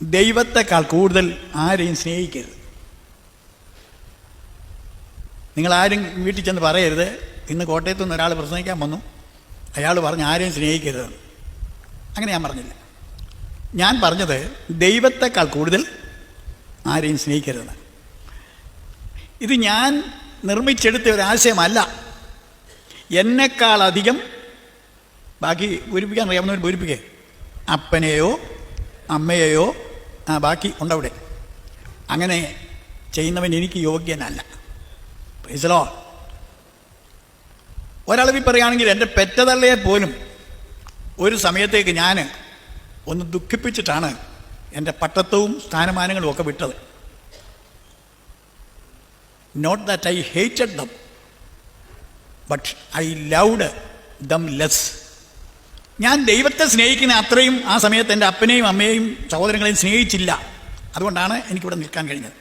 ദൈവത്തെക്കാൾ കൂടുതൽ ആരെയും സ്നേഹിക്കരുത്. നിങ്ങളാരും വീട്ടിൽ ചെന്ന് പറയരുത്, ഇന്ന് കോട്ടയത്തു നിന്ന് ഒരാൾ പ്രസംഗിക്കാൻ വന്നു, അയാൾ പറഞ്ഞ് ആരെയും സ്നേഹിക്കരുതെന്ന്. അങ്ങനെ ഞാൻ പറഞ്ഞില്ല. ഞാൻ പറഞ്ഞത് ദൈവത്തെക്കാൾ കൂടുതൽ ആരെയും സ്നേഹിക്കരുതെന്ന്. ഇത് ഞാൻ നിർമ്മിച്ചെടുത്ത ഒരാശയമല്ല. എന്നെക്കാളധികം, ബാക്കി പൂരിപ്പിക്കാൻ അറിയാവുന്നവർ പൂരിപ്പിക്കേ, അപ്പനെയോ അമ്മയെയോ ബാക്കി ഉണ്ടവിടെ, അങ്ങനെ ചെയ്യുന്നവൻ എനിക്ക് യോഗ്യനല്ല. Praise the lord. ഒരളവിൽ പറയുകയാണെങ്കിൽ എൻ്റെ പെറ്റതള്ളയെ പോലും ഒരു സമയത്തേക്ക് ഞാൻ ഒന്ന് ദുഃഖിപ്പിച്ചിട്ടാണ് എൻ്റെ പട്ടത്വവും സ്ഥാനമാനങ്ങളും ഒക്കെ വിട്ടത്. Not that I hated them, but I loved them less. ഞാൻ ദൈവത്തെ സ്നേഹിക്കുന്ന അത്രയും ആ സമയത്ത് എൻ്റെ അപ്പനെയും അമ്മയെയും സഹോദരങ്ങളെയും സ്നേഹിച്ചില്ല. അതുകൊണ്ടാണ് എനിക്കിവിടെ നിൽക്കാൻ കഴിഞ്ഞത്.